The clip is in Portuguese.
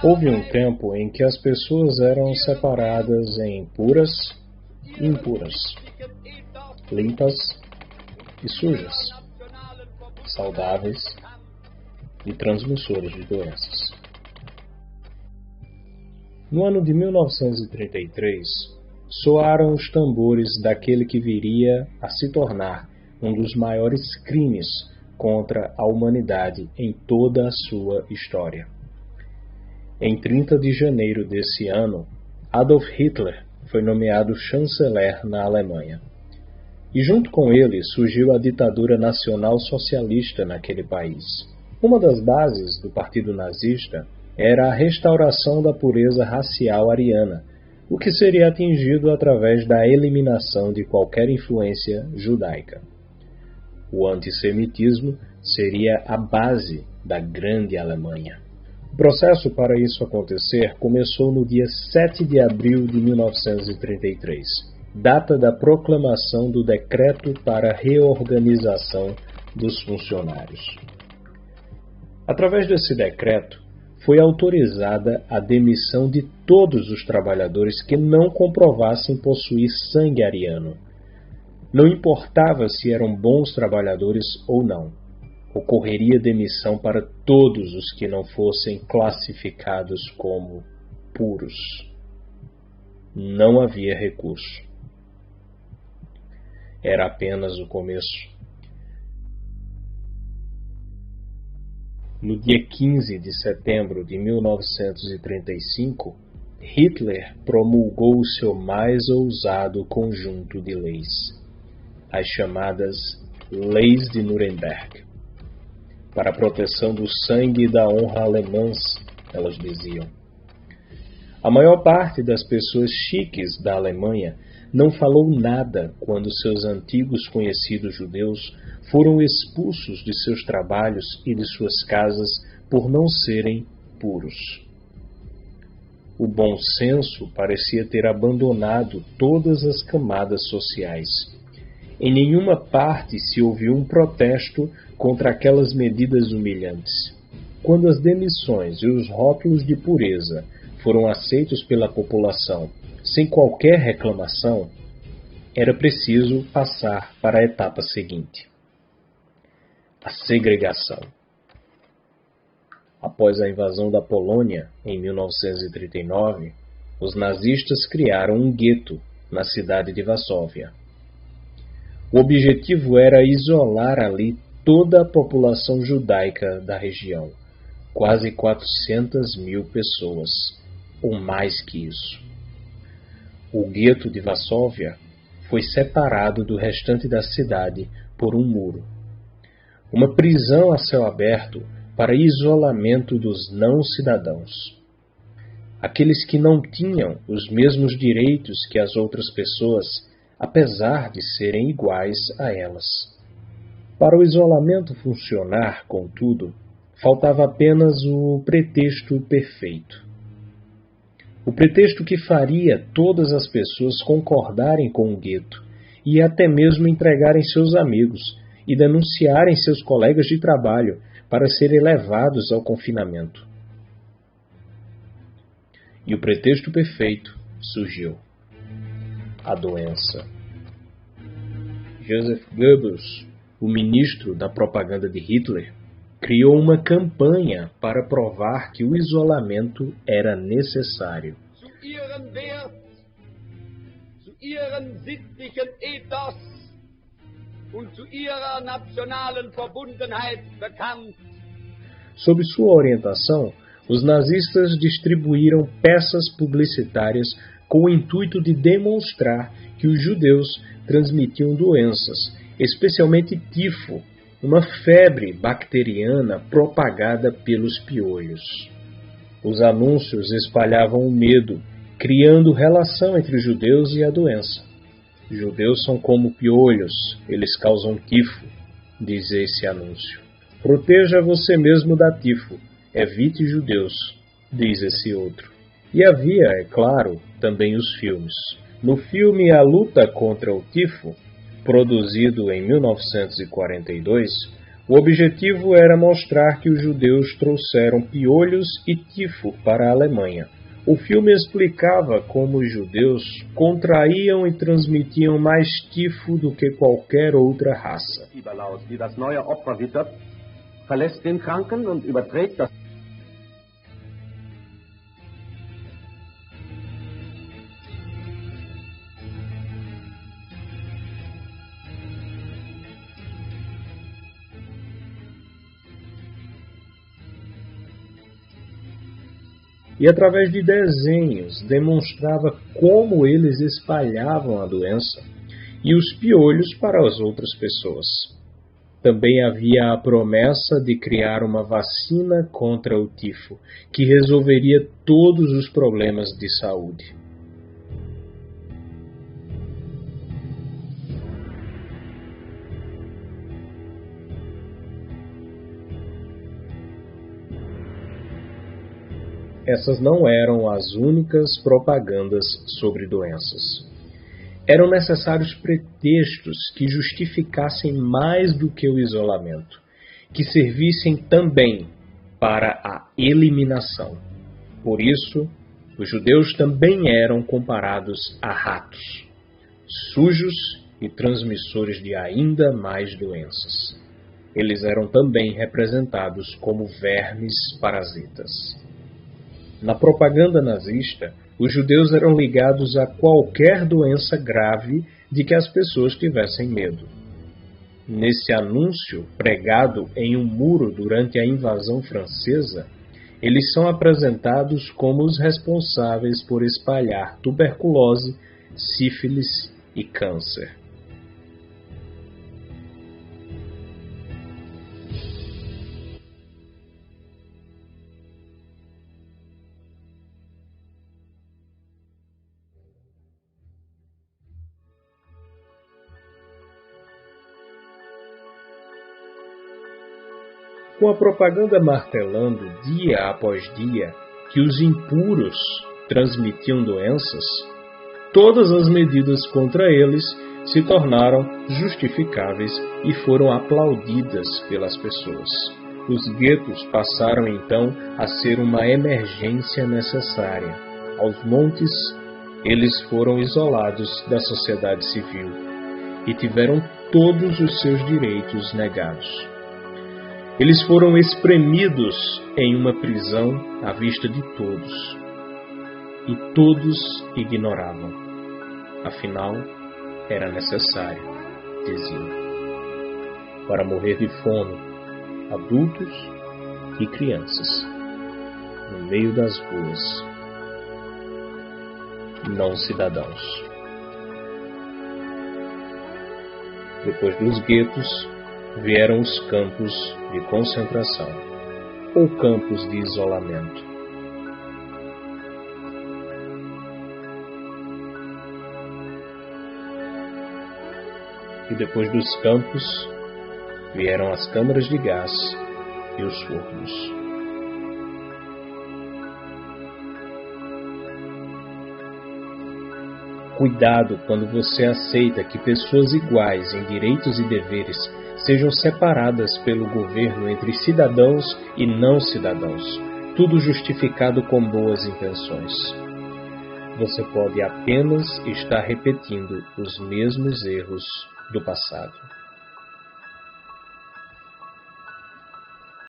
Houve um tempo em que as pessoas eram separadas em puras e impuras, limpas e sujas, saudáveis e transmissores de doenças. No ano de 1933, soaram os tambores daquele que viria a se tornar um dos maiores crimes contra a humanidade em toda a sua história. Em 30 de janeiro desse ano, Adolf Hitler foi nomeado chanceler na Alemanha. E junto com ele surgiu a ditadura nacional socialista naquele país. Uma das bases do partido nazista era a restauração da pureza racial ariana, o que seria atingido através da eliminação de qualquer influência judaica. O antissemitismo seria a base da grande Alemanha. O processo para isso acontecer começou no dia 7 de abril de 1933, data da proclamação do Decreto para a Reorganização dos Funcionários. Através desse decreto, foi autorizada a demissão de todos os trabalhadores que não comprovassem possuir sangue ariano. Não importava se eram bons trabalhadores ou não. Ocorreria demissão para todos os que não fossem classificados como puros. Não havia recurso. Era apenas o começo. No dia 15 de setembro de 1935, Hitler promulgou o seu mais ousado conjunto de leis, as chamadas Leis de Nuremberg. Para a proteção do sangue e da honra alemãs, elas diziam. A maior parte das pessoas chiques da Alemanha não falou nada quando seus antigos conhecidos judeus foram expulsos de seus trabalhos e de suas casas por não serem puros. O bom senso parecia ter abandonado todas as camadas sociais. Em nenhuma parte se ouviu um protesto contra aquelas medidas humilhantes. Quando as demissões e os rótulos de pureza foram aceitos pela população sem qualquer reclamação, era preciso passar para a etapa seguinte: a segregação. Após a invasão da Polônia, em 1939, os nazistas criaram um gueto na cidade de Varsóvia. O objetivo era isolar ali toda a população judaica da região, quase 400.000 pessoas, ou mais que isso. O gueto de Varsóvia foi separado do restante da cidade por um muro. Uma prisão a céu aberto para isolamento dos não-cidadãos. Aqueles que não tinham os mesmos direitos que as outras pessoas, apesar de serem iguais a elas. Para o isolamento funcionar, contudo, faltava apenas o pretexto perfeito. O pretexto que faria todas as pessoas concordarem com o gueto e até mesmo entregarem seus amigos e denunciarem seus colegas de trabalho para serem levados ao confinamento. E o pretexto perfeito surgiu: a doença. Joseph Goebbels, o ministro da propaganda de Hitler, criou uma campanha para provar que o isolamento era necessário. Zu ihrem sittlichen Ethos und zu ihrer nationalen Verbundenheit bekannt. Sob sua orientação, os nazistas distribuíram peças publicitárias com o intuito de demonstrar que os judeus transmitiam doenças, especialmente tifo, uma febre bacteriana propagada pelos piolhos. Os anúncios espalhavam o medo, criando relação entre os judeus e a doença. Judeus são como piolhos, eles causam tifo, diz esse anúncio. Proteja você mesmo da tifo, evite judeus, diz esse outro. E havia, é claro, também os filmes. No filme A Luta contra o Tifo, produzido em 1942, O objetivo era mostrar que os judeus trouxeram piolhos e tifo para a Alemanha. O filme explicava como os judeus contraíam e transmitiam mais tifo do que qualquer outra raça. E através de desenhos demonstrava como eles espalhavam a doença e os piolhos para as outras pessoas. Também havia a promessa de criar uma vacina contra o tifo, que resolveria todos os problemas de saúde. Essas não eram as únicas propagandas sobre doenças. Eram necessários pretextos que justificassem mais do que o isolamento, que servissem também para a eliminação. Por isso, os judeus também eram comparados a ratos, sujos e transmissores de ainda mais doenças. Eles eram também representados como vermes parasitas. Na propaganda nazista, os judeus eram ligados a qualquer doença grave de que as pessoas tivessem medo. Nesse anúncio, pregado em um muro durante a invasão francesa, eles são apresentados como os responsáveis por espalhar tuberculose, sífilis e câncer. Com a propaganda martelando dia após dia que os impuros transmitiam doenças, todas as medidas contra eles se tornaram justificáveis e foram aplaudidas pelas pessoas. Os guetos passaram então a ser uma emergência necessária. Aos montes, eles foram isolados da sociedade civil e tiveram todos os seus direitos negados. Eles foram espremidos em uma prisão à vista de todos, e todos ignoravam. Afinal, era necessário, diziam, para morrer de fome, adultos e crianças, no meio das ruas, não cidadãos. Depois dos guetos, vieram os campos de concentração, ou campos de isolamento. E depois dos campos, vieram as câmaras de gás e os fornos. Cuidado quando você aceita que pessoas iguais em direitos e deveres sejam separadas pelo governo entre cidadãos e não cidadãos, tudo justificado com boas intenções. Você pode apenas estar repetindo os mesmos erros do passado.